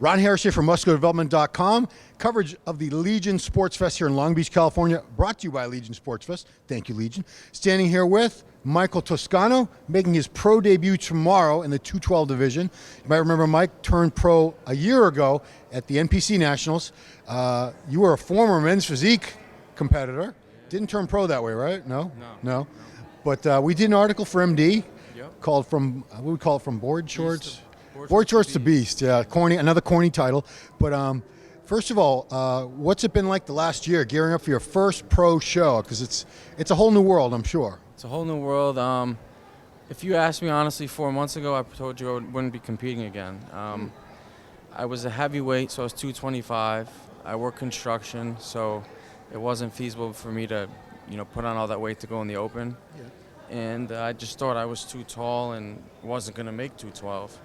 Ron Harris here from MuscularDevelopment.com. Coverage of the Legion Sports Fest here in Long Beach, California, brought to you by Legion Sports Fest. Thank you, Legion. Standing here with Michael Toscano, making his pro debut tomorrow in the 212 division. You might remember Mike turned pro a year ago at the NPC Nationals. You were a former men's physique competitor. Didn't turn pro that way, right? No. But we did an article for MD called from, what would we call it, from board shorts? Board shorts to beast, yeah. Another corny title. But first of all, what's it been like the last year gearing up for your first pro show? Because it's a whole new world, I'm sure. It's a whole new world. If you asked me honestly 4 months ago, I told you I wouldn't be competing again. I was a heavyweight, so I was 225. I work construction, so it wasn't feasible for me to, put on all that weight to go in the open. Yeah. And I just thought I was too tall and wasn't going to make 212.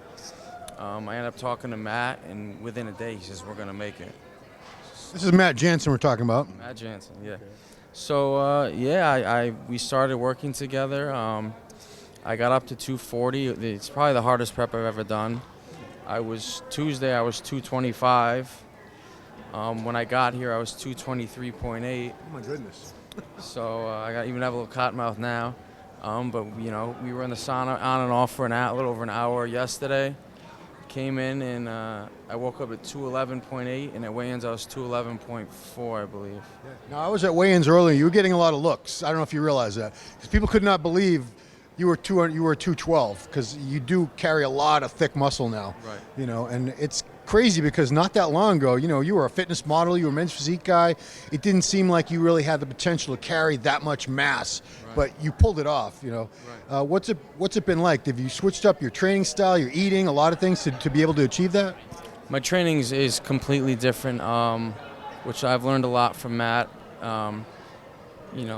I ended up talking to Matt, and within a day he says, we're going to make it. This is Matt Jansen we're talking about. Matt Jansen, yeah. Okay. So, we started working together. I got up to 240. It's probably the hardest prep I've ever done. Tuesday I was 225. When I got here, I was 223.8. Oh, my goodness. So I even have a little cotton mouth now. But, we were in the sauna on and off for a little over an hour yesterday. Came in and I woke up at 211.8, and at weigh-ins I was 211.4, I believe. Yeah. Now, I was at weigh-ins earlier. You were getting a lot of looks. I don't know if you realize that. Because people could not believe you were 212, because you do carry a lot of thick muscle now. Right. And it's crazy because not that long ago, you were a fitness model, you were a men's physique guy. It didn't seem like you really had the potential to carry that much mass, right. But you pulled it off. Right. What's it been like? Have you switched up your training style, your eating, a lot of things to be able to achieve that? My training is completely different, which I've learned a lot from Matt.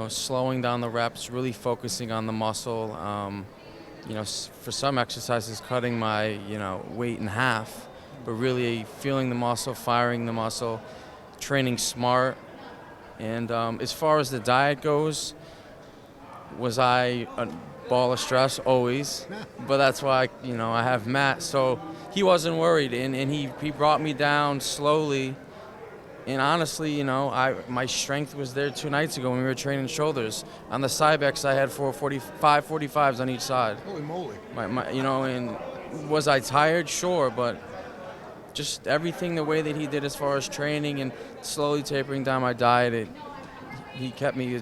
Slowing down the reps, really focusing on the muscle. For some exercises, cutting my weight in half. But really feeling the muscle, firing the muscle, training smart. And as far as the diet goes, was I a ball of stress? Always. But that's why, I have Matt. So he wasn't worried, and he brought me down slowly. And honestly, my strength was there 2 nights ago when we were training shoulders. On the Cybex, I had 45s on each side. Holy moly. And was I tired? Sure, but just everything the way that he did as far as training and slowly tapering down my diet, he kept me,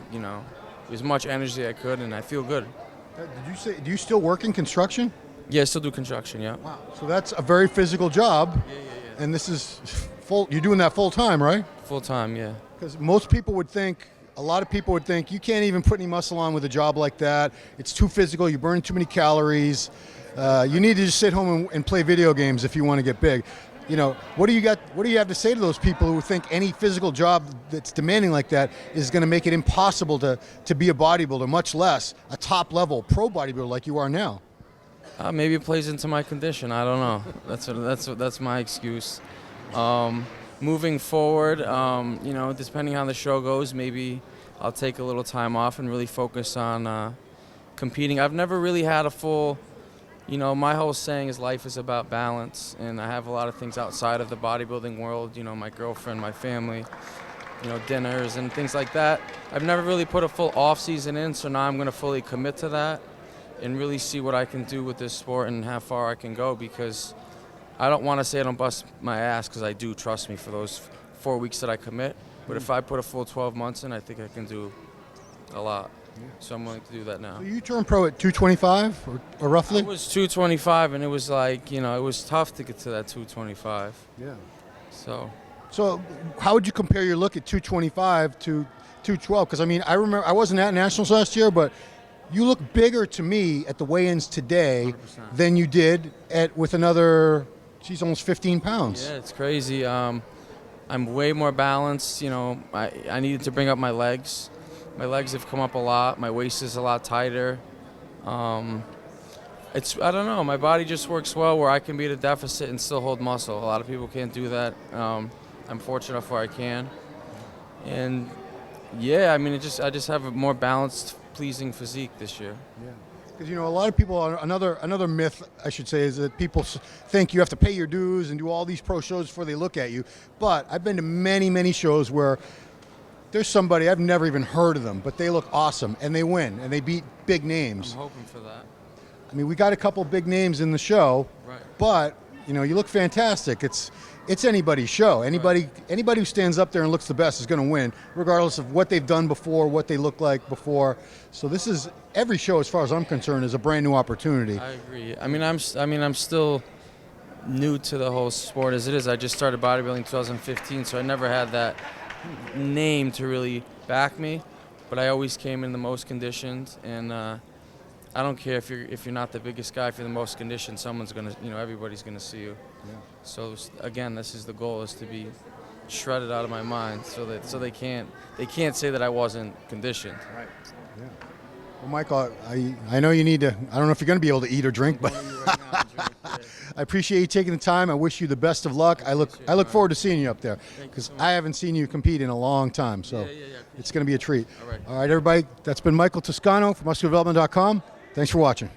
as much energy as I could, and I feel good. Do you still work in construction? Yeah, I still do construction, yeah. Wow. So that's a very physical job. Yeah. And this is you're doing that full time, right? Full time, yeah. Because a lot of people would think you can't even put any muscle on with a job like that. It's too physical, you burn too many calories. You need to just sit home and play video games if you want to get big. What do you have to say to those people who think any physical job that's demanding like that is going to make it impossible to be a bodybuilder, much less a top level pro bodybuilder like you are now? Maybe it plays into my condition. I don't know. That's my excuse. Moving forward, depending on how the show goes, maybe I'll take a little time off and really focus on competing. I've never really had a full. My whole saying is life is about balance, and I have a lot of things outside of the bodybuilding world, my girlfriend, my family, dinners and things like that. I've never really put a full off season in, so now I'm going to fully commit to that and really see what I can do with this sport and how far I can go, because I don't want to say I don't bust my ass, because I do, trust me, for those 4 weeks that I commit. But if I put a full 12 months in, I think I can do a lot. So I'm willing to do that now. So you turned pro at 225 or roughly? I was 225, and it was like, it was tough to get to that 225. Yeah. So how would you compare your look at 225 to 212? Because, I remember I wasn't at Nationals last year, but you look bigger to me at the weigh-ins today 100%. Than you did with another, almost 15 pounds. Yeah, it's crazy. I'm way more balanced. I needed to bring up my legs. My legs have come up a lot. My waist is a lot tighter. I don't know. My body just works well where I can be at a deficit and still hold muscle. A lot of people can't do that. I'm fortunate enough where I can. And I just have a more balanced, pleasing physique this year. Yeah. Because a lot of people, another myth I should say is that people think you have to pay your dues and do all these pro shows before they look at you. But I've been to many shows where there's somebody I've never even heard of them, but they look awesome and they win and they beat big names. I'm hoping for that. I mean, we got a couple big names in the show, Right. but you look fantastic. It's anybody's show. Anybody who stands up there and looks the best is going to win, regardless of what they've done before, what they look like before. So this is every show, as far as I'm concerned, is a brand new opportunity. I agree. I'm still new to the whole sport as it is. I just started bodybuilding in 2015, so I never had that name to really back me. But I always came in the most conditioned, and I don't care if you're not the biggest guy. If you're the most conditioned, someone's gonna, everybody's gonna see you. Yeah. So again, this is the goal: is to be shredded out of my mind, so they can't say that I wasn't conditioned. Right. Yeah. Well, Michael, I know you need to. I don't know if you're going to be able to eat or drink, but I appreciate you taking the time. I wish you the best of luck. I look forward to seeing you up there because I haven't seen you compete in a long time. So it's going to be a treat. All right. All right, everybody. That's been Michael Toscano from MuscularDevelopment.com. Thanks for watching.